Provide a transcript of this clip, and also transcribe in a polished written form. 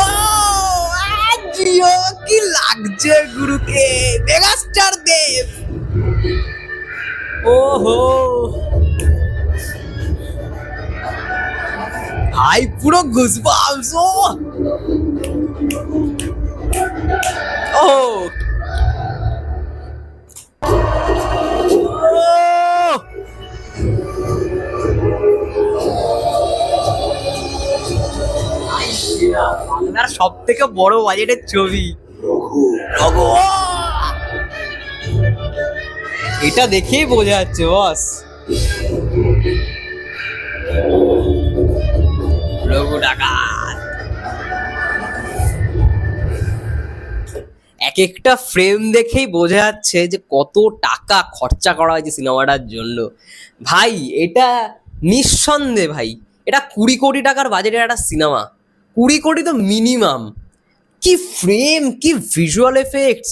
ও জিও, কি লাগছে গুরুকে, মেগাস্টার দেব। ওহো ভাই, পুরো গুজবাম্পস। ও বাংলার সব থেকে বড় বাজেটের ছবি। ভগবান! এটা দেখেই বোঝা যাচ্ছে বস। রঘু ডাকাত। এক একটা ফ্রেম দেখেই বোঝা যাচ্ছে যে কত টাকা খরচা করা হয়েছে সিনেমাটার জন্য। ভাই এটা নিঃসন্দেহে ভাই, এটা 20 কোটি টাকার বাজেটের একটা সিনেমা। 20 কোটি তো মিনিমাম। কি ফ্রেম, কি ভিজুয়াল এফেক্টস,